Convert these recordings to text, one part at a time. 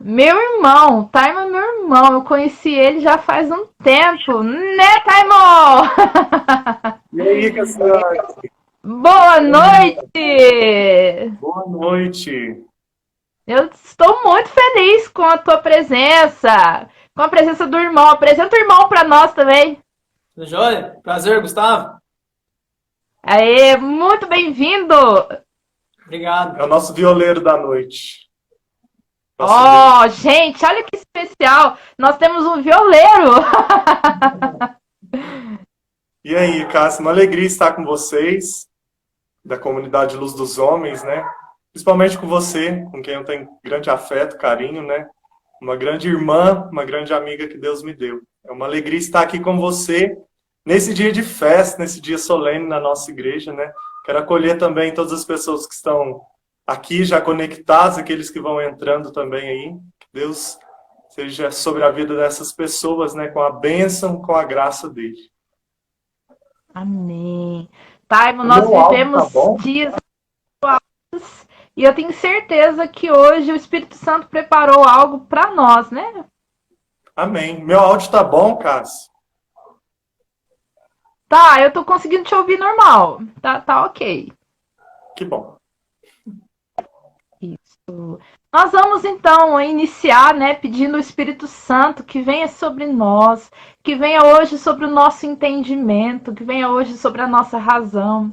Meu irmão, Taimo é meu irmão. Eu conheci ele já faz um tempo, né, Taimo? E aí, Cassiano? Boa noite! Boa noite. Eu estou muito feliz com a tua presença, com a presença do irmão. Apresenta o irmão para nós também. Tudo jóia? Prazer, Gustavo. Aê, muito bem-vindo! É o Obrigado. nosso violeiro da noite. Nosso vi- Oh, gente, olha que especial! Nós temos um violeiro! E aí, Cássio, uma alegria estar com vocês, da comunidade Luz dos Homens, né? Principalmente com você, com quem eu tenho grande afeto, carinho, né? Uma grande irmã, uma grande amiga que Deus me deu. É uma alegria estar aqui com você nesse dia de festa, nesse dia solene na nossa igreja, né? Quero acolher também todas as pessoas que estão aqui já conectadas, aqueles que vão entrando também aí. Que Deus seja sobre a vida dessas pessoas, né? Com a bênção, com a graça dele. Amém. Taimo, O nós meu áudio tá vivemos bom? dias e eu tenho certeza que hoje o Espírito Santo preparou algo para nós, né? Amém. Meu áudio tá bom, Cássio? Tá, eu tô conseguindo te ouvir normal. Tá ok. Que bom. Isso. Nós vamos então iniciar, né, pedindo o Espírito Santo que venha sobre nós, que venha hoje sobre o nosso entendimento, que venha hoje sobre a nossa razão.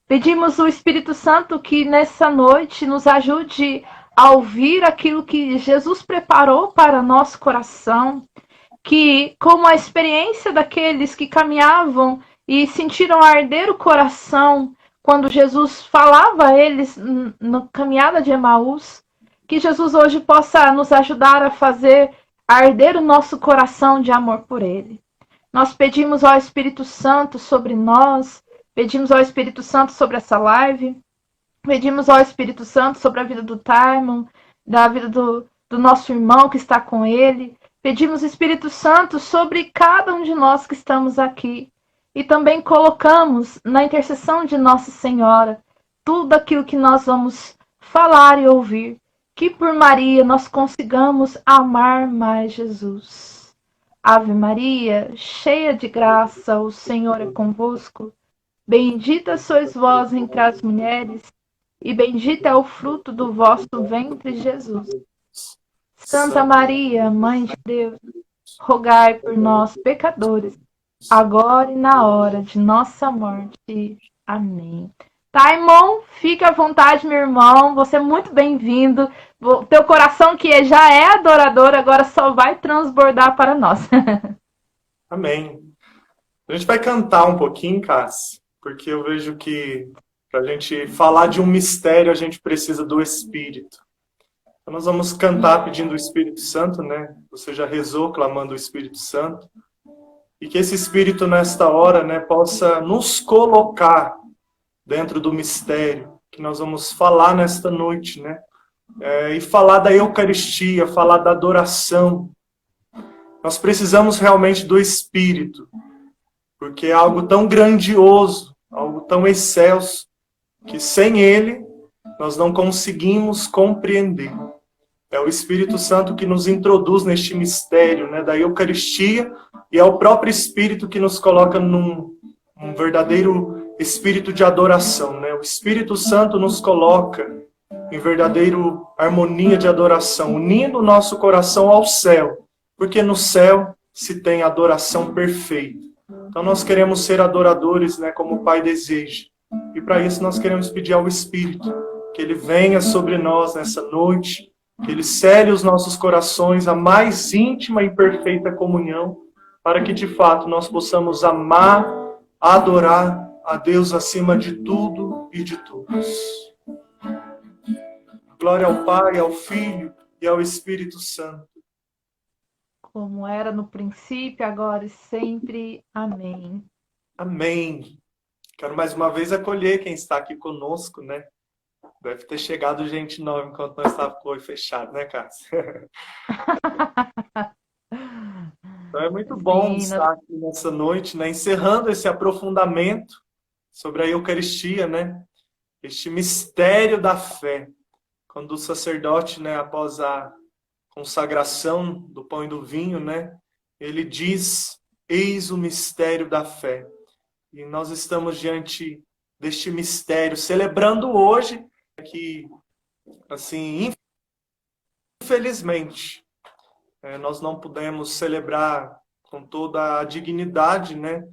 Pedimos o Espírito Santo que nessa noite nos ajude a ouvir aquilo que Jesus preparou para nosso coração, que, como a experiência daqueles que caminhavam e sentiram arder o coração quando Jesus falava a eles na caminhada de Emaús, que Jesus hoje possa nos ajudar a fazer arder o nosso coração de amor por Ele. Nós pedimos ao Espírito Santo sobre nós, pedimos ao Espírito Santo sobre essa live, pedimos ao Espírito Santo sobre a vida do Timon, da vida do nosso irmão que está com ele. Pedimos Espírito Santo sobre cada um de nós que estamos aqui. E também colocamos na intercessão de Nossa Senhora tudo aquilo que nós vamos falar e ouvir. Que por Maria nós consigamos amar mais Jesus. Ave Maria, cheia de graça, o Senhor é convosco. Bendita sois vós entre as mulheres, e bendito é o fruto do vosso ventre, Jesus. Santa Santo Maria, Mãe de Deus, rogai por nós, pecadores, agora e na hora de nossa morte. Amém. Taimon, fica à vontade, meu irmão. Você é muito bem-vindo. Teu coração, que já é adorador, agora só vai transbordar para nós. Amém. A gente vai cantar um pouquinho, Cássio, porque eu vejo que para a gente falar de um mistério, a gente precisa do Espírito. Então nós vamos cantar pedindo o Espírito Santo, né? Você já rezou clamando o Espírito Santo. E que esse Espírito, nesta hora, né, possa nos colocar dentro do mistério que nós vamos falar nesta noite, né? E falar da Eucaristia, falar da adoração. Nós precisamos realmente do Espírito, porque é algo tão grandioso, algo tão excelso, que sem ele nós não conseguimos compreender. É o Espírito Santo que nos introduz neste mistério, né, da Eucaristia, e é o próprio Espírito que nos coloca num verdadeiro espírito de adoração, né? O Espírito Santo nos coloca em verdadeiro harmonia de adoração, unindo o nosso coração ao céu, porque no céu se tem adoração perfeita. Então nós queremos ser adoradores, né, como o Pai deseja. E para isso nós queremos pedir ao Espírito que ele venha sobre nós nessa noite, que ele cele os nossos corações à mais íntima e perfeita comunhão, para que de fato nós possamos amar, adorar a Deus acima de tudo e de todos. Glória ao Pai, ao Filho e ao Espírito Santo. Como era no princípio, agora e sempre. Amém. Amém. Quero mais uma vez acolher quem está aqui conosco, né? Deve ter chegado gente nova enquanto nós estávamos com o olho fechado, né, Cássio? Então é muito bom Sim, estar aqui nessa noite, né? Encerrando esse aprofundamento sobre a Eucaristia, né? Este mistério da fé. Quando o sacerdote, né, após a consagração do pão e do vinho, né? Ele diz: eis o mistério da fé. E nós estamos diante deste mistério, celebrando hoje que, assim, infelizmente, nós não pudemos celebrar com toda a dignidade, né?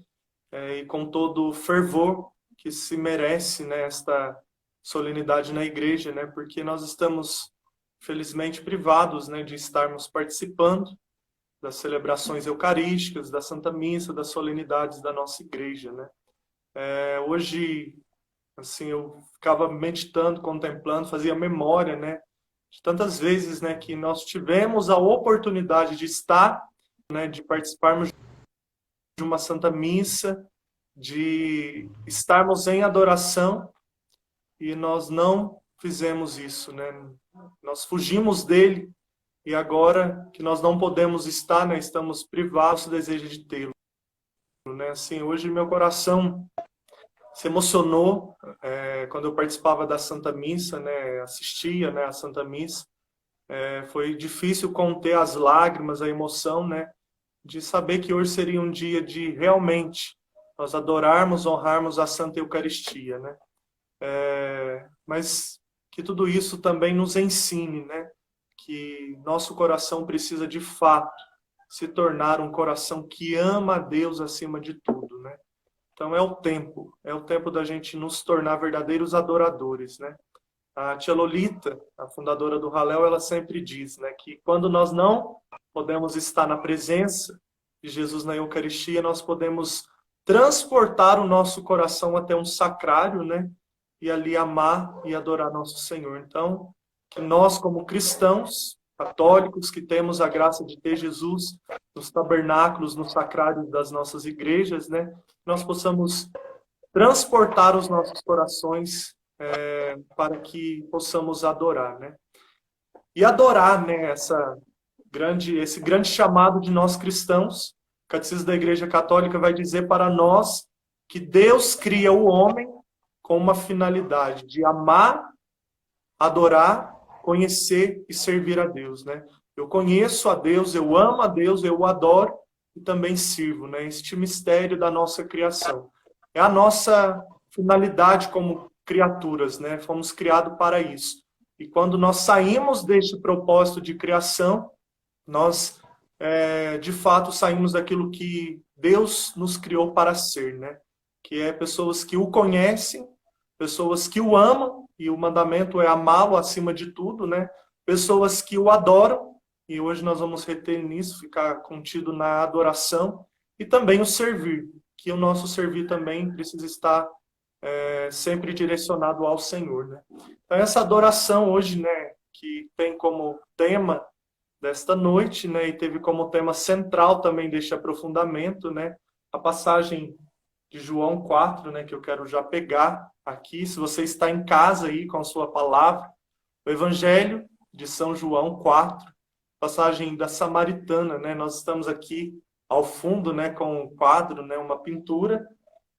E com todo o fervor que se merece, né, esta solenidade na igreja, né? Porque nós estamos, felizmente, privados, né, de estarmos participando das celebrações eucarísticas, da Santa Missa, das solenidades da nossa igreja, né? Hoje, assim, eu ficava meditando, contemplando, fazia memória, né, de tantas vezes, né, que nós tivemos a oportunidade de estar, né, de participarmos de uma Santa Missa, de estarmos em adoração, e nós não fizemos isso, né? Nós fugimos dele, e agora que nós não podemos estar, né, estamos privados do desejo de tê-lo, né? Assim, hoje meu coração se emocionou quando eu participava da Santa Missa, né, assistia, né, a Santa Missa. Foi difícil conter as lágrimas, a emoção, né, de saber que hoje seria um dia de realmente nós adorarmos, honrarmos a Santa Eucaristia, né? Mas que tudo isso também nos ensine, né, que nosso coração precisa de fato se tornar um coração que ama a Deus acima de tudo, né? Então é o tempo da gente nos tornar verdadeiros adoradores, né? A tia Lolita, a fundadora do Halel, ela sempre diz, né, que quando nós não podemos estar na presença de Jesus na Eucaristia, nós podemos transportar o nosso coração até um sacrário, né, e ali amar e adorar nosso Senhor. Então, que nós, como cristãos católicos, que temos a graça de ter Jesus nos tabernáculos, nos sacrários das nossas igrejas, né, nós possamos transportar os nossos corações para que possamos adorar, né? E adorar, né, esse grande chamado de nós cristãos. O Catecismo da Igreja Católica vai dizer para nós que Deus cria o homem com uma finalidade de amar, adorar, conhecer e servir a Deus, né? Eu conheço a Deus, eu amo a Deus, eu o adoro e também sirvo, né? Este mistério da nossa criação. É a nossa finalidade como criaturas, né? Fomos criados para isso. E quando nós saímos deste propósito de criação, nós, de fato, saímos daquilo que Deus nos criou para ser, né? Que é pessoas que o conhecem, pessoas que o amam, e o mandamento é amá-lo acima de tudo, né? Pessoas que o adoram, e hoje nós vamos reter nisso, ficar contido na adoração, e também o servir, que o nosso servir também precisa estar sempre direcionado ao Senhor, né? Então essa adoração hoje, né, que tem como tema desta noite, né, e teve como tema central também deste aprofundamento, né, a passagem de João 4, né, que eu quero já pegar aqui, se você está em casa aí com a sua palavra, o Evangelho de São João 4, passagem da Samaritana, né? Nós estamos aqui ao fundo, né, com um quadro, né, uma pintura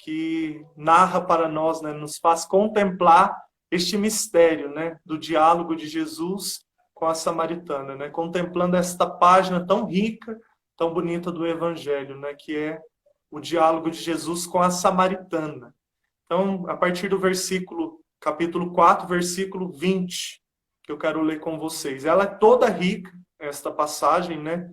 que narra para nós, né, nos faz contemplar este mistério, né, do diálogo de Jesus com a Samaritana, né, contemplando esta página tão rica, tão bonita do Evangelho, né, que é o diálogo de Jesus com a Samaritana. Então, a partir do capítulo 4, versículo 20, que eu quero ler com vocês. Ela é toda rica, esta passagem, né?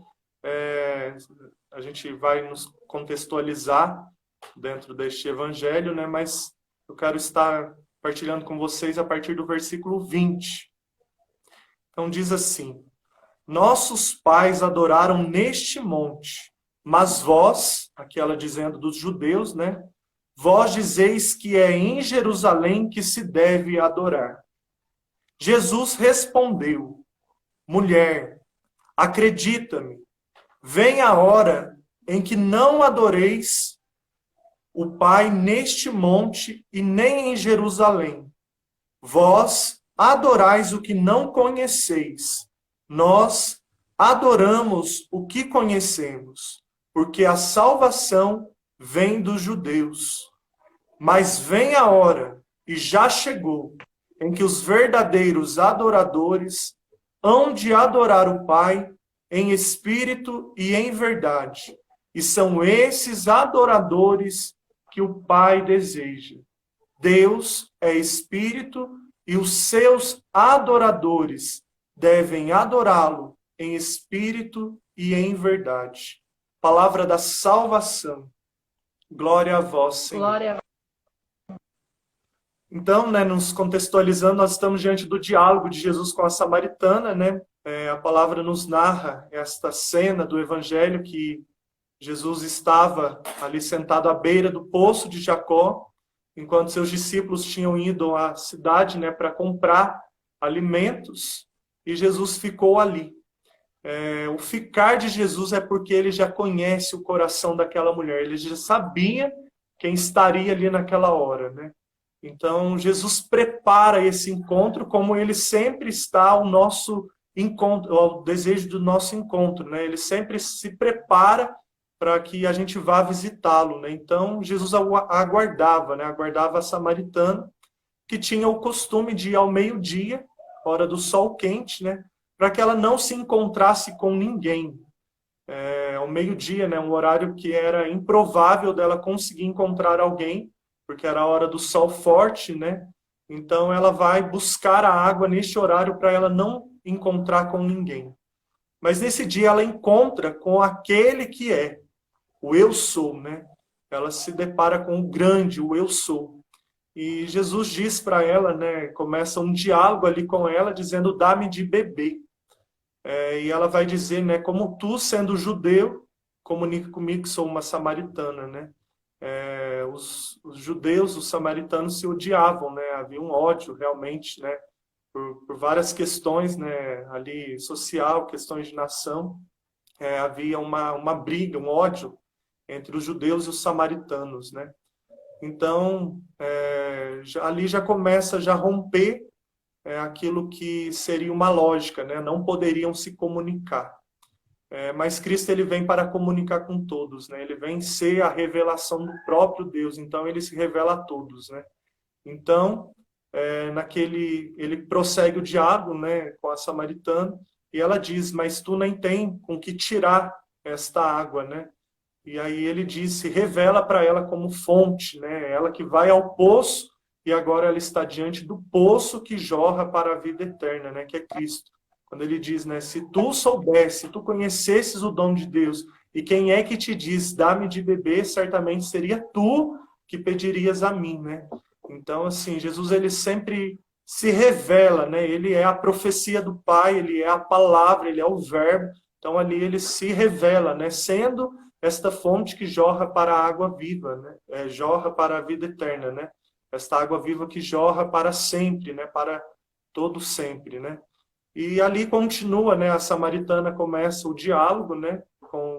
A gente vai nos contextualizar dentro deste evangelho, né? Mas eu quero estar partilhando com vocês a partir do versículo 20. Então diz assim: nossos pais adoraram neste monte, mas vós, aquela dizendo dos judeus, né? Vós dizeis que é em Jerusalém que se deve adorar. Jesus respondeu: mulher, acredita-me, vem a hora em que não adoreis o Pai neste monte e nem em Jerusalém. Vós adorais o que não conheceis. Nós adoramos o que conhecemos, porque a salvação vem dos judeus. Mas vem a hora, e já chegou, em que os verdadeiros adoradores hão de adorar o Pai em espírito e em verdade. E são esses adoradores que o Pai deseja. Deus é espírito e os seus adoradores devem adorá-lo em espírito e em verdade. Palavra da salvação. Glória a vós, Senhor. Glória. Então, nos contextualizando, nós estamos diante do diálogo de Jesus com a samaritana, a palavra nos narra esta cena do Evangelho que Jesus estava ali sentado à beira do poço de Jacó, enquanto seus discípulos tinham ido à cidade, para comprar alimentos, e Jesus ficou ali. O ficar de Jesus é porque ele já conhece o coração daquela mulher, ele já sabia quem estaria ali naquela hora, Então, Jesus prepara esse encontro como ele sempre está ao nosso encontro, ao desejo do nosso encontro, Ele sempre se prepara para que a gente vá visitá-lo, Então, Jesus aguardava, aguardava a samaritana, que tinha o costume de ir ao meio-dia, hora do sol quente, para que ela não se encontrasse com ninguém. Ao meio-dia, um horário que era improvável dela conseguir encontrar alguém, porque era a hora do sol forte, Então ela vai buscar a água neste horário para ela não encontrar com ninguém. Mas nesse dia ela encontra com aquele que é o eu sou, Ela se depara com o grande, o eu sou. E Jesus diz para ela, começa um diálogo ali com ela, dizendo, dá-me de beber. E ela vai dizer, como tu, sendo judeu, comunica comigo que sou uma samaritana, Os judeus, os samaritanos se odiavam, Havia um ódio realmente, por várias questões, ali social, questões de nação. Havia uma briga, um ódio entre os judeus e os samaritanos, Então, ali já começa a romper aquilo que seria uma lógica, Não poderiam se comunicar. Mas Cristo ele vem para comunicar com todos, Ele vem ser a revelação do próprio Deus, então ele se revela a todos, Então, ele prossegue o diálogo, com a samaritana, e ela diz, mas tu nem tem com que tirar esta água, E aí ele diz, se revela para ela como fonte, Ela que vai ao poço, e agora ela está diante do poço que jorra para a vida eterna, que é Cristo. Quando ele diz, se tu soubesse, se tu conhecesses o dom de Deus, e quem é que te diz, dá-me de beber, certamente seria tu que pedirias a mim, Então, assim, Jesus, ele sempre se revela, Ele é a profecia do Pai, ele é a palavra, ele é o verbo. Então, ali ele se revela, Sendo esta fonte que jorra para a água viva, jorra para a vida eterna, Esta água viva que jorra para sempre, para todo sempre, E ali continua, a samaritana começa o diálogo,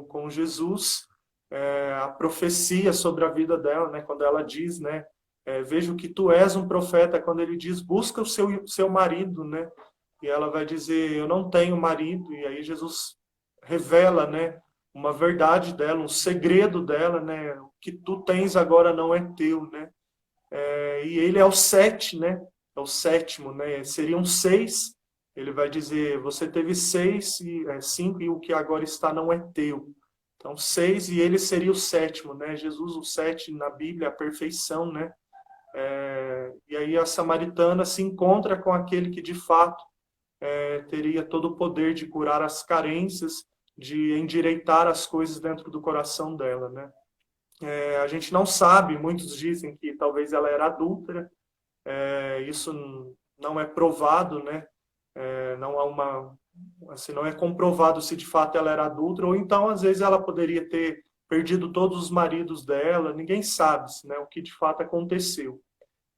com Jesus, a profecia sobre a vida dela, quando ela diz, vejo que tu és um profeta, quando ele diz, busca o seu marido, E ela vai dizer, eu não tenho marido, e aí Jesus revela, uma verdade dela, um segredo dela, o que tu tens agora não é teu, E ele é o sete, é o sétimo, seriam 6. Ele vai dizer, você teve 6 e 5 e o que agora está não é teu. Então 6 e ele seria o sétimo, Jesus o 7 na Bíblia, a perfeição, E aí a samaritana se encontra com aquele que de fato teria todo o poder de curar as carências, de endireitar as coisas dentro do coração dela, A gente não sabe, muitos dizem que talvez ela era adúltera, isso não é provado, não há assim, não é comprovado se de fato ela era adúltera, ou então às vezes ela poderia ter perdido todos os maridos dela, ninguém sabe, o que de fato aconteceu.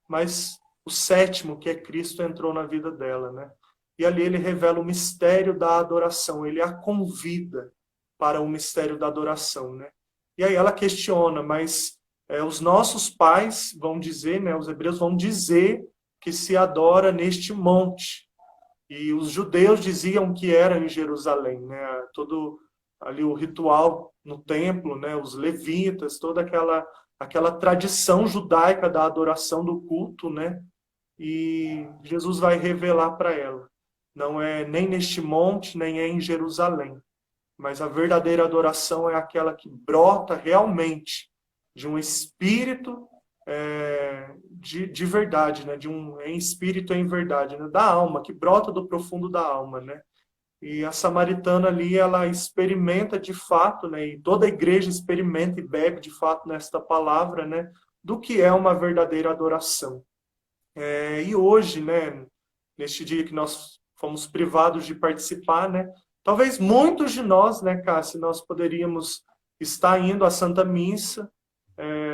Mas o sétimo, que é Cristo, entrou na vida dela, E ali ele revela o mistério da adoração, ele a convida para o mistério da adoração, E aí ela questiona, mas os nossos pais vão dizer, os hebreus vão dizer que se adora neste monte. E os judeus diziam que era em Jerusalém, todo ali o ritual no templo, os levitas, toda aquela tradição judaica da adoração do culto, E Jesus vai revelar para ela, não é nem neste monte, nem é em Jerusalém. Mas a verdadeira adoração é aquela que brota realmente de um espírito de verdade, né? Em espírito em verdade, né? Da alma, que brota do profundo da alma, né? E a samaritana ali, ela experimenta de fato, né? E toda a igreja experimenta e bebe de fato nesta palavra, né? Do que é uma verdadeira adoração. E hoje, né? Neste dia que nós fomos privados de participar, né? Talvez muitos de nós, né, Cássio, nós poderíamos estar indo à Santa Missa,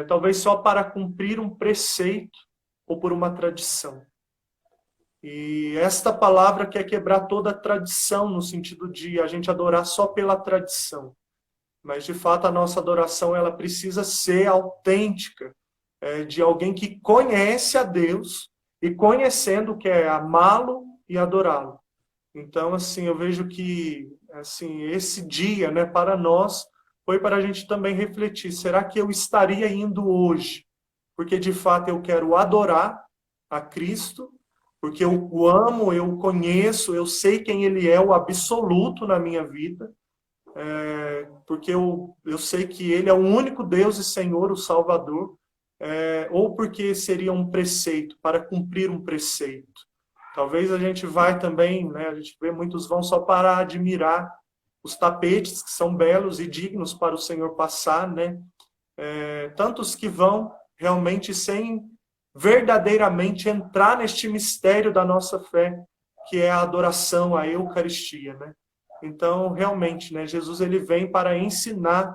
talvez só para cumprir um preceito ou por uma tradição. E esta palavra quer quebrar toda a tradição, no sentido de a gente adorar só pela tradição. Mas, de fato, a nossa adoração ela precisa ser autêntica, de alguém que conhece a Deus e conhecendo quer amá-lo e adorá-lo. Então, assim, eu vejo que assim, esse dia, né, para nós, foi para a gente também refletir. Será que eu estaria indo hoje? Porque, de fato, eu quero adorar a Cristo, porque eu o amo, eu o conheço, eu sei quem Ele é, o absoluto na minha vida, porque eu sei que Ele é o único Deus e Senhor, o Salvador, ou porque seria um preceito, para cumprir um preceito. Talvez a gente vai também, né, a gente vê muitos vão só para admirar os tapetes que são belos e dignos para o Senhor passar, né? Tantos que vão realmente sem verdadeiramente entrar neste mistério da nossa fé, que é a adoração, a Eucaristia, né? Então, realmente, né, Jesus ele vem para ensinar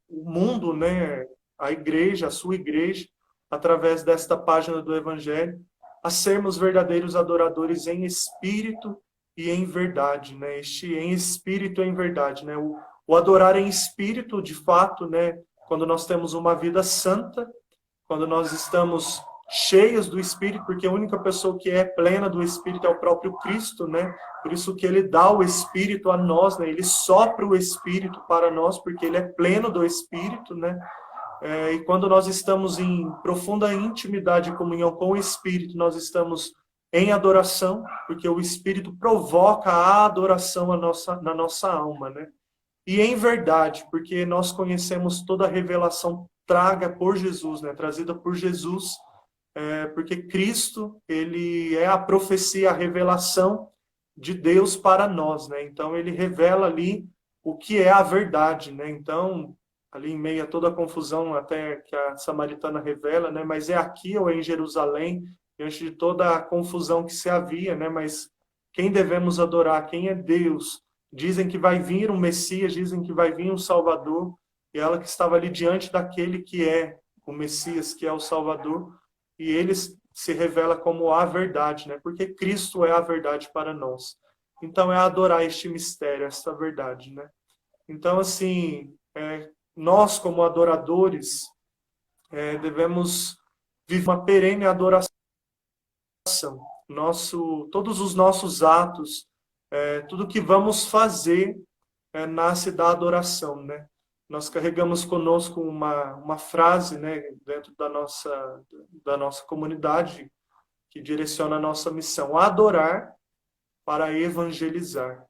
o mundo, né, a igreja, a sua igreja, através desta página do Evangelho, a sermos verdadeiros adoradores em espírito e em verdade, né? Este em espírito e em verdade, né? O adorar em espírito, de fato, né? Quando nós temos uma vida santa, quando nós estamos cheios do Espírito, porque a única pessoa que é plena do Espírito é o próprio Cristo, né? Por isso que Ele dá o Espírito a nós, né? Ele sopra o Espírito para nós, porque Ele é pleno do Espírito, né? E quando nós estamos em profunda intimidade e comunhão com o Espírito, nós estamos em adoração, porque o Espírito provoca a adoração na nossa alma, né? E em verdade, porque nós conhecemos toda a revelação traga por Jesus, né? Trazida por Jesus, porque Cristo, Ele é a profecia, a revelação de Deus para nós, né? Então, Ele revela ali o que é a verdade, né? Então, ali em meio a toda a confusão até que a samaritana revela, né? Mas é aqui ou é em Jerusalém, diante de toda a confusão que se havia, né? Mas quem devemos adorar? Quem é Deus? Dizem que vai vir um Messias, dizem que vai vir um Salvador, e ela que estava ali diante daquele que é o Messias, que é o Salvador, e ele se revela como a verdade, né? Porque Cristo é a verdade para nós. Então é adorar este mistério, esta verdade, né? Então, assim, nós, como adoradores, devemos viver uma perene adoração. Todos os nossos atos, tudo que vamos fazer, nasce da adoração, né? Nós carregamos conosco uma frase, né, dentro da nossa comunidade, que direciona a nossa missão: adorar para evangelizar.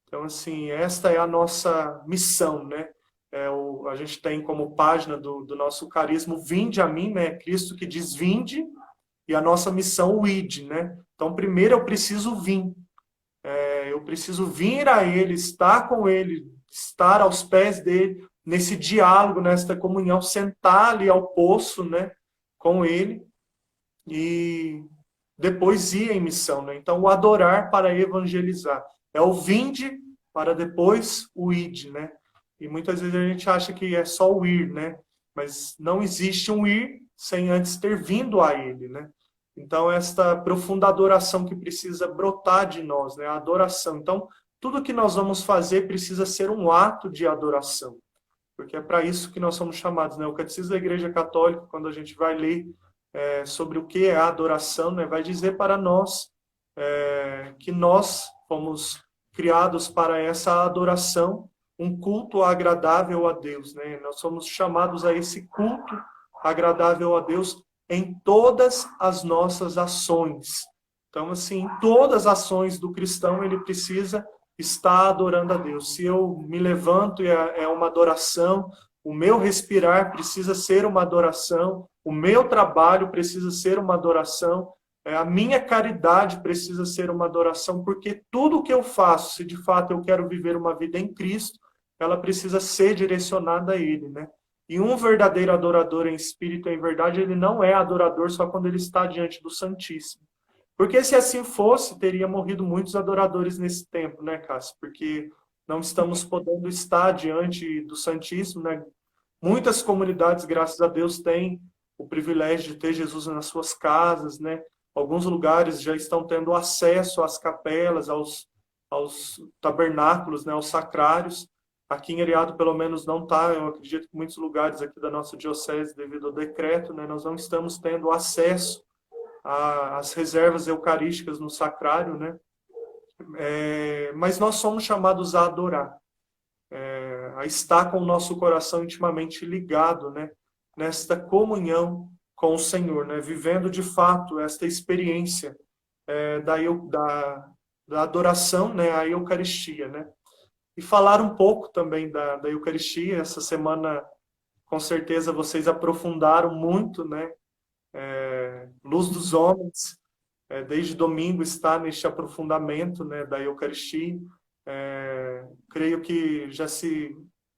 Então, assim, esta é a nossa missão, né? A gente tem como página do nosso carisma, vinde a mim, né? Cristo que diz vinde, e a nossa missão, o ide, né? Então, primeiro eu preciso vir. Eu preciso vir a Ele, estar com Ele, estar aos pés dele, nesse diálogo, nesta comunhão, sentar ali ao poço, né? Com Ele, e depois ir em missão, né? Então, o adorar para evangelizar. É o vinde para depois o ide, né? E muitas vezes a gente acha que é só o ir, né? Mas não existe um ir sem antes ter vindo a Ele, né? Então, esta profunda adoração que precisa brotar de nós, né? A adoração. Então, tudo que nós vamos fazer precisa ser um ato de adoração. Porque é para isso que nós somos chamados, né? O Catecismo da Igreja Católica, quando a gente vai ler sobre o que é a adoração, né? Vai dizer para nós que nós fomos criados para essa adoração, um culto agradável a Deus, né? Nós somos chamados a esse culto agradável a Deus em todas as nossas ações. Então, assim, em todas as ações do cristão, ele precisa estar adorando a Deus. Se eu me levanto, é uma adoração, o meu respirar precisa ser uma adoração, o meu trabalho precisa ser uma adoração, a minha caridade precisa ser uma adoração, porque tudo que eu faço, se de fato eu quero viver uma vida em Cristo, ela precisa ser direcionada a Ele, né? E um verdadeiro adorador em espírito, em verdade, ele não é adorador só quando ele está diante do Santíssimo. Porque se assim fosse, teria morrido muitos adoradores nesse tempo, né, Cássio? Porque não estamos podendo estar diante do Santíssimo, né? Muitas comunidades, graças a Deus, têm o privilégio de ter Jesus nas suas casas, né? Alguns lugares já estão tendo acesso às capelas, aos tabernáculos, né? Aos sacrários. Aqui em Eriado, pelo menos, não está. Eu acredito que muitos lugares aqui da nossa diocese, devido ao decreto, né? Nós não estamos tendo acesso às reservas eucarísticas no sacrário, né? Mas nós somos chamados a adorar, a estar com o nosso coração intimamente ligado, né? Nesta comunhão com o Senhor, né? Vivendo de fato esta experiência da adoração, né? A Eucaristia, né? E falar um pouco também da Eucaristia. Essa semana, com certeza, vocês aprofundaram muito, né? Luz dos Homens, desde domingo está neste aprofundamento, né, da Eucaristia. Creio que já se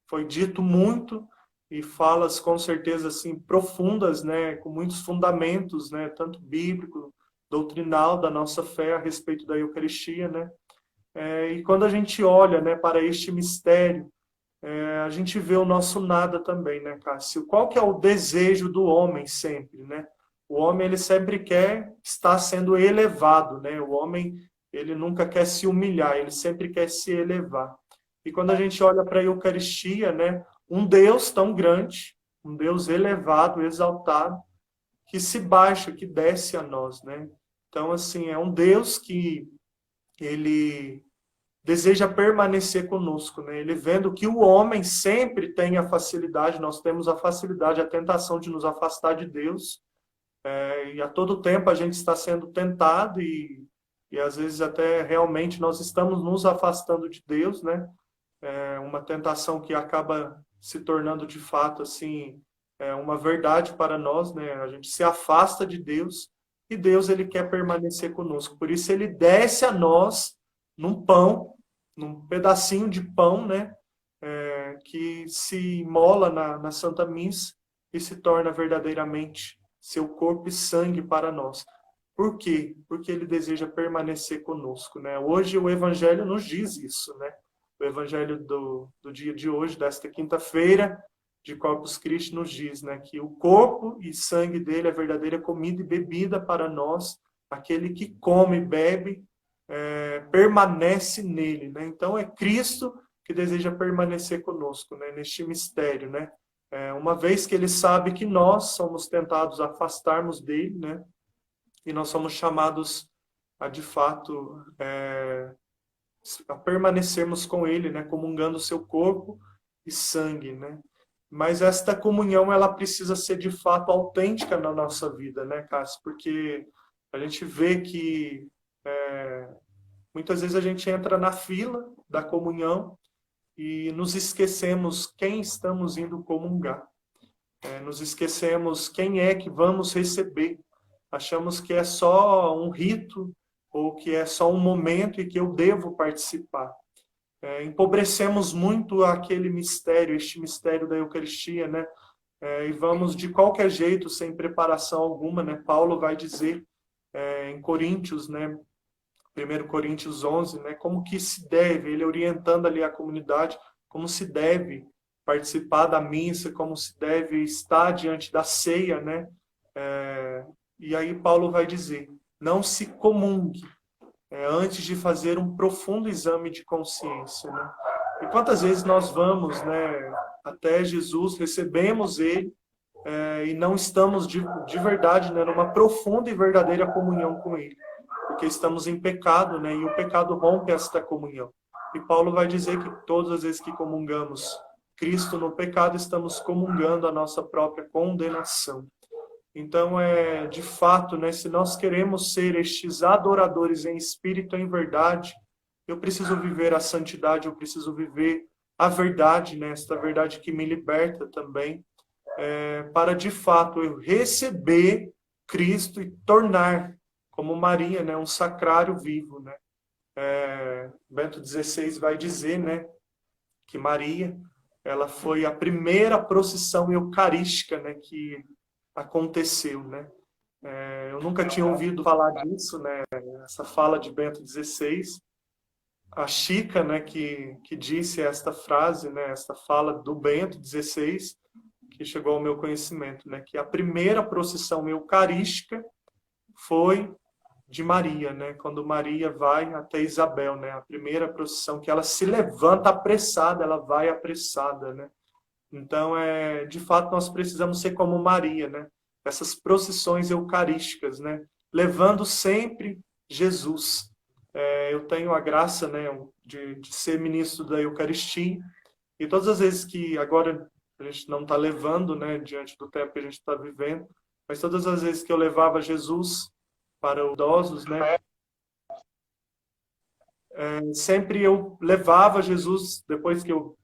foi dito muito e falas com certeza assim profundas, né, com muitos fundamentos, né, tanto bíblico, doutrinal da nossa fé a respeito da Eucaristia, né? E quando a gente olha, né, para este mistério, a gente vê o nosso nada também, né, Cássio? Qual que é o desejo do homem sempre, né? O homem, ele sempre quer estar sendo elevado, né? O homem, ele nunca quer se humilhar, ele sempre quer se elevar. E quando a gente olha para a Eucaristia, né? Um Deus tão grande, um Deus elevado, exaltado, que se baixa, que desce a nós, né? Então, assim, é um Deus que ele deseja permanecer conosco, né? Ele vendo que o homem sempre tem a facilidade, nós temos a facilidade, a tentação de nos afastar de Deus, e a todo tempo a gente está sendo tentado e às vezes até realmente nós estamos nos afastando de Deus, né? Uma tentação que acaba se tornando de fato assim uma verdade para nós, né? A gente se afasta de Deus e Deus ele quer permanecer conosco. Por isso ele desce a nós num pão, num pedacinho de pão, né? Que se imola na Santa Missa e se torna verdadeiramente seu corpo e sangue para nós. Por quê? Porque ele deseja permanecer conosco, né? Hoje o Evangelho nos diz isso, né? O Evangelho do dia de hoje, desta quinta-feira, de Corpus Christi, nos diz, né? Que o corpo e sangue dele é verdadeira comida e bebida para nós. Aquele que come e bebe permanece nele, né? Então é Cristo que deseja permanecer conosco, né? Neste mistério, né? Uma vez que ele sabe que nós somos tentados a afastarmos dele, né? E nós somos chamados a, de fato, a permanecermos com ele, né? Comungando o seu corpo e sangue, né? Mas esta comunhão, ela precisa ser, de fato, autêntica na nossa vida, né, Cássio? Porque a gente vê que muitas vezes a gente entra na fila da comunhão e nos esquecemos quem estamos indo comungar. Nos esquecemos quem é que vamos receber. Achamos que é só um rito ou que é só um momento e que eu devo participar. Empobrecemos muito aquele mistério, este mistério da Eucaristia, né? E vamos de qualquer jeito, sem preparação alguma, né? Paulo vai dizer em Coríntios, né? 1 Coríntios 11, né? Como que se deve, ele orientando ali a comunidade, como se deve participar da missa, como se deve estar diante da ceia, né? E aí Paulo vai dizer, não se comungue antes de fazer um profundo exame de consciência, né? E quantas vezes nós vamos, né, até Jesus, recebemos ele e não estamos de verdade, né, numa profunda e verdadeira comunhão com ele, porque estamos em pecado, né, e o pecado rompe esta comunhão. E Paulo vai dizer que todas as vezes que comungamos Cristo no pecado, estamos comungando a nossa própria condenação. Então, de fato, né, se nós queremos ser estes adoradores em espírito e em verdade, eu preciso viver a santidade, eu preciso viver a verdade, né, esta verdade que me liberta também, para de fato eu receber Cristo e tornar, como Maria, né, um sacrário vivo, né. Bento XVI vai dizer, né, que Maria, ela foi a primeira procissão eucarística, né, que aconteceu, né. Eu nunca tinha ouvido falar disso, né, essa fala de Bento XVI. A Chica, né, que disse esta frase, né, esta fala do Bento XVI, que chegou ao meu conhecimento, né, que a primeira procissão eucarística foi de Maria, né, quando Maria vai até Isabel, né, a primeira procissão que ela se levanta apressada, ela vai apressada, né. Então, de fato, nós precisamos ser como Maria, né, essas procissões eucarísticas, né, levando sempre Jesus. Eu tenho a graça, né, de ser ministro da Eucaristia, e todas as vezes que agora a gente não está levando, né, diante do tempo que a gente está vivendo, mas todas as vezes que eu levava Jesus para os idosos, né, sempre eu levava Jesus, depois que eu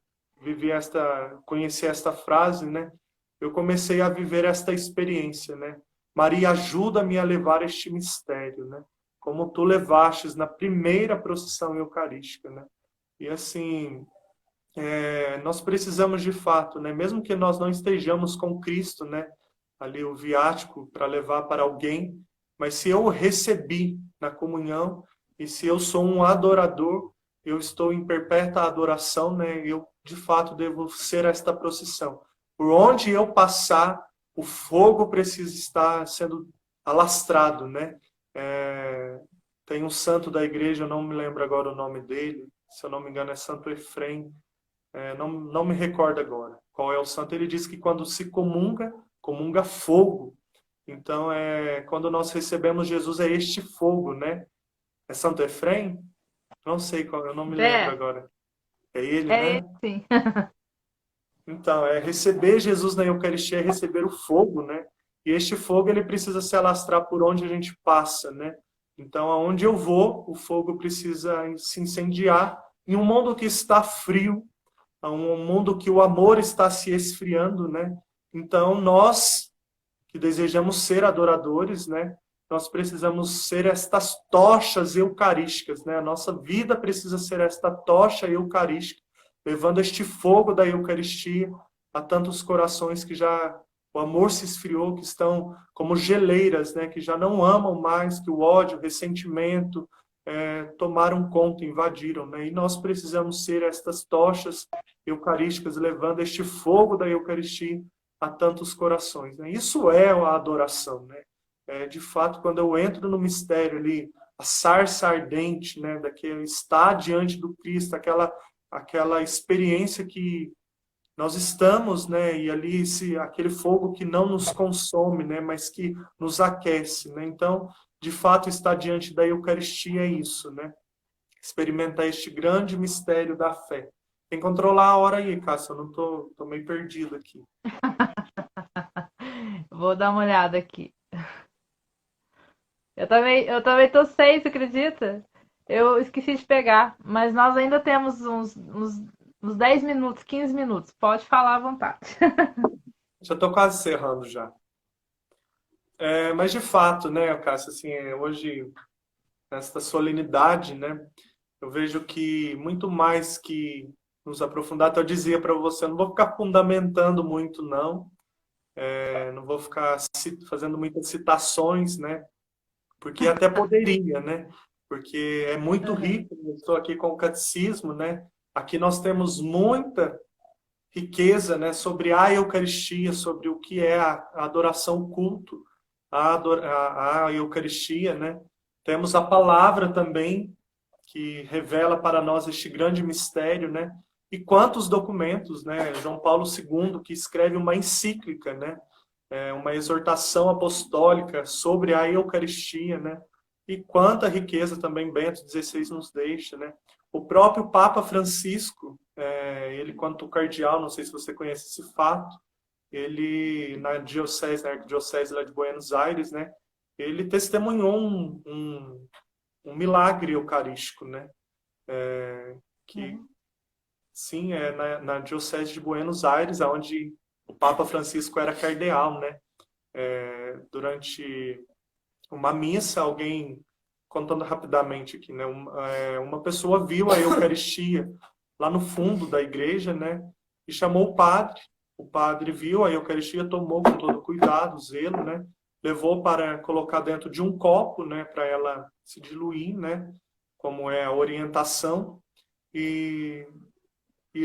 conheci esta frase, né, eu comecei a viver esta experiência, né. Maria, ajuda-me a levar este mistério, né, como tu levastes na primeira procissão eucarística, né. E assim, nós precisamos de fato, né, mesmo que nós não estejamos com Cristo, né, ali o viático para levar para alguém, mas se eu recebi na comunhão e se eu sou um adorador, eu estou em perpétua adoração, né, eu de fato devo ser esta procissão. Por onde eu passar, o fogo precisa estar sendo alastrado, né. Tem um santo da igreja, eu não me lembro agora o nome dele, se eu não me engano é Santo Efrem, não me recordo agora qual é o santo. Ele diz que quando se comunga, comunga fogo. Então, quando nós recebemos Jesus, é este fogo, né? É Santo Efrem? Não sei qual, eu não me lembro agora. É ele, É né? ele, sim. Então, receber Jesus na Eucaristia é receber o fogo, né? E este fogo, ele precisa se alastrar por onde a gente passa, né? Então, aonde eu vou, o fogo precisa se incendiar. Em um mundo que está frio, a um mundo que o amor está se esfriando, né? Então, nós que desejamos ser adoradores, né? Nós precisamos ser estas tochas eucarísticas, né? A nossa vida precisa ser esta tocha eucarística, levando este fogo da Eucaristia a tantos corações que já o amor se esfriou, que estão como geleiras, né? Que já não amam mais, que o ódio, o ressentimento, tomaram conta, invadiram, né? E nós precisamos ser estas tochas eucarísticas, levando este fogo da Eucaristia a tantos corações, né? Isso é a adoração, né? De fato, quando eu entro no mistério ali, a sarça ardente, né? Daquele estar diante do Cristo, aquela experiência que nós estamos, né? E ali aquele fogo que não nos consome, né? Mas que nos aquece, né? Então, de fato, estar diante da Eucaristia é isso, né? Experimentar este grande mistério da fé. Tem que controlar a hora aí, Cássio, eu não tô meio perdido aqui. Vou dar uma olhada aqui. Eu também tô sem, você acredita? Eu esqueci de pegar, mas nós ainda temos uns 10 minutos, 15 minutos. Pode falar à vontade. Já estou quase encerrando já. Mas de fato, né, Cássio, assim, hoje, nesta solenidade, né, eu vejo que muito mais que nos aprofundar, até eu dizia para você, eu não vou ficar fundamentando muito, não. Não vou ficar fazendo muitas citações, né, porque até poderia, né, porque é muito rico. Eu estou aqui com o catecismo, né, aqui nós temos muita riqueza, né, sobre a Eucaristia, sobre o que é a adoração, o culto, a Eucaristia, né? Temos a palavra também, que revela para nós este grande mistério, né? E quantos documentos, né? João Paulo II, que escreve uma encíclica, né? Uma exortação apostólica sobre a Eucaristia, né? E quanta riqueza também Bento XVI nos deixa, né? O próprio Papa Francisco, ele quanto cardeal, não sei se você conhece esse fato, ele, na arquidiocese lá de Buenos Aires, né, ele testemunhou um milagre eucarístico, né, que, sim, na diocese de Buenos Aires, onde o Papa Francisco era cardeal, né, durante uma missa, alguém, contando rapidamente aqui, né, uma pessoa viu a Eucaristia lá no fundo da igreja, né, e chamou o padre. O padre viu a Eucaristia, tomou com todo cuidado, zelo, né, levou para colocar dentro de um copo, né, para ela se diluir, né, como é a orientação. E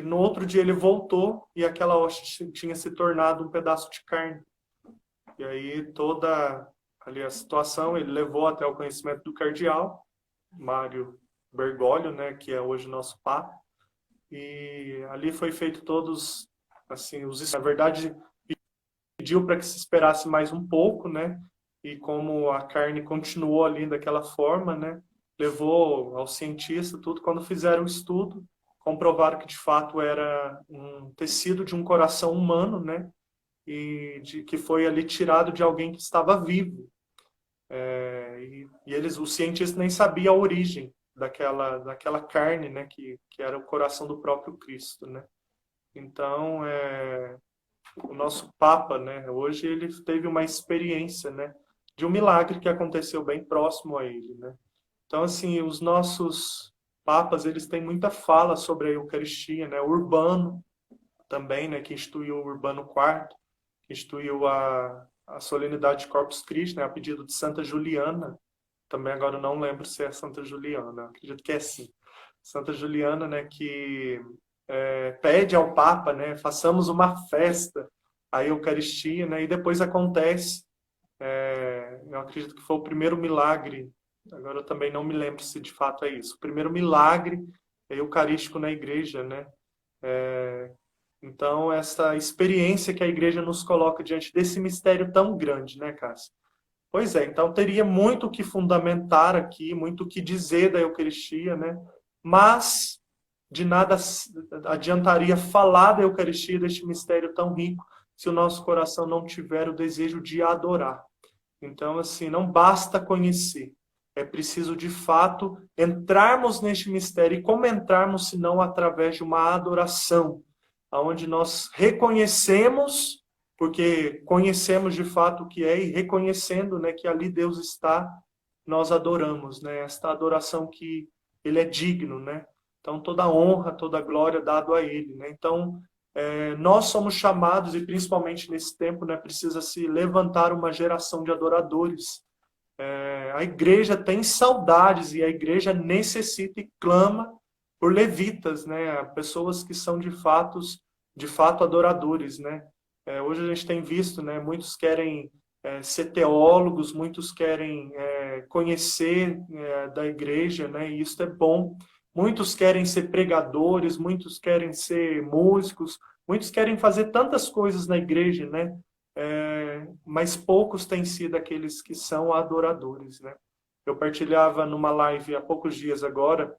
no outro dia ele voltou e aquela hóstia tinha se tornado um pedaço de carne. E aí toda ali a situação ele levou até o conhecimento do cardeal, Mário Bergoglio, né, que é hoje nosso Papa. E ali foi feito todos, assim, na verdade, pediu para que se esperasse mais um pouco, né? E como a carne continuou ali daquela forma, né? Levou ao cientista tudo. Quando fizeram o estudo, comprovaram que de fato era um tecido de um coração humano, né? E que foi ali tirado de alguém que estava vivo. O cientista nem sabia a origem daquela carne, né? Que era o coração do próprio Cristo, né? Então, o nosso Papa, né, hoje ele teve uma experiência, né, de um milagre que aconteceu bem próximo a ele, né. Então, assim, os nossos papas, eles têm muita fala sobre a Eucaristia, né, Urbano também, né, que instituiu o Urbano IV, que instituiu a solenidade de Corpus Christi, né, a pedido de Santa Juliana, também agora eu não lembro se é Santa Juliana, acredito que é sim. Santa Juliana, né, que pede ao Papa, né, façamos uma festa à Eucaristia, né, e depois acontece, eu acredito que foi o primeiro milagre, agora eu também não me lembro se de fato é isso, o primeiro milagre eucarístico na igreja, né, então essa experiência que a igreja nos coloca diante desse mistério tão grande, né, Cássio? Pois é, então teria muito o que fundamentar aqui, muito o que dizer da Eucaristia, né, mas de nada adiantaria falar da Eucaristia, deste mistério tão rico, se o nosso coração não tiver o desejo de adorar. Então, assim, não basta conhecer. É preciso, de fato, entrarmos neste mistério. E como entrarmos, se não através de uma adoração, onde nós reconhecemos, porque conhecemos de fato o que é, e reconhecendo, né, que ali Deus está, nós adoramos, né, esta adoração que Ele é digno, né? Então, toda a honra, toda a glória dado a Ele, né? Então, nós somos chamados, e principalmente nesse tempo, né, precisa se levantar uma geração de adoradores. A igreja tem saudades e a igreja necessita e clama por levitas, né? Pessoas que são de fato adoradores, né? Hoje a gente tem visto, né, muitos querem ser teólogos, muitos querem conhecer da igreja, né? E isso é bom. Muitos querem ser pregadores, muitos querem ser músicos, muitos querem fazer tantas coisas na igreja, né? Mas poucos têm sido aqueles que são adoradores, né? Eu partilhava numa live há poucos dias agora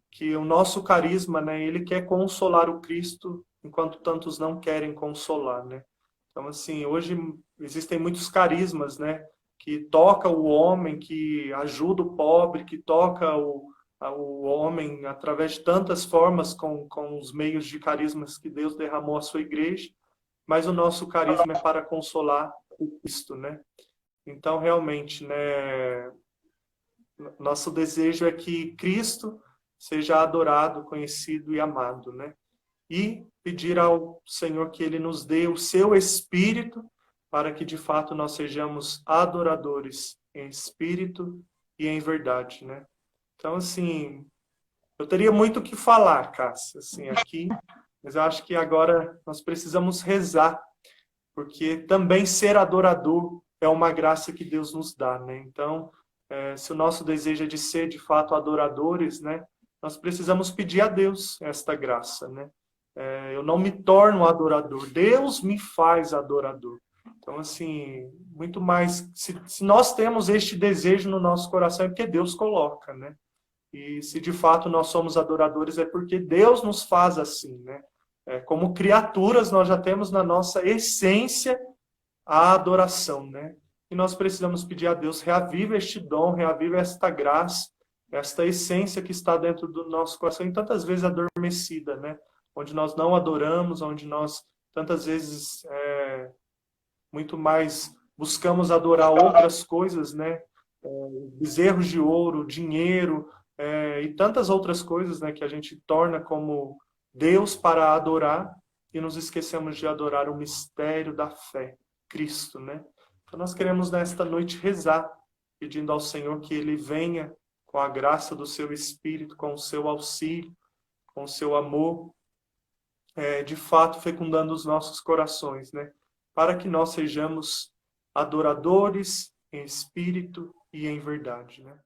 que o nosso carisma, né? Ele quer consolar o Cristo, enquanto tantos não querem consolar, né? Então, assim, hoje existem muitos carismas, né? Que toca o homem, que ajuda o pobre, que toca o homem através de tantas formas com os meios de carismas que Deus derramou à sua igreja, mas o nosso carisma é para consolar o Cristo, né? Então, realmente, né, nosso desejo é que Cristo seja adorado, conhecido e amado, né? E pedir ao Senhor que Ele nos dê o seu Espírito para que, de fato, nós sejamos adoradores em espírito e em verdade, né? Então, assim, eu teria muito o que falar, Cássia, assim, aqui, mas eu acho que agora nós precisamos rezar, porque também ser adorador é uma graça que Deus nos dá, né? Então, se o nosso desejo é de ser, de fato, adoradores, né? Nós precisamos pedir a Deus esta graça, né? Eu não me torno adorador, Deus me faz adorador. Então, assim, muito mais, se nós temos este desejo no nosso coração, é porque Deus coloca, né? E se de fato nós somos adoradores, é porque Deus nos faz assim, né? Como criaturas, nós já temos na nossa essência a adoração, né? E nós precisamos pedir a Deus, reaviva este dom, reaviva esta graça, esta essência que está dentro do nosso coração e tantas vezes adormecida, né? Onde nós não adoramos, onde nós tantas vezes muito mais buscamos adorar outras coisas, né? Bezerros de ouro, dinheiro e tantas outras coisas, né? Que a gente torna como Deus para adorar e nos esquecemos de adorar o mistério da fé, Cristo, né? Então nós queremos nesta noite rezar, pedindo ao Senhor que Ele venha com a graça do Seu Espírito, com o Seu auxílio, com o Seu amor, de fato fecundando os nossos corações, né? Para que nós sejamos adoradores em espírito e em verdade, né?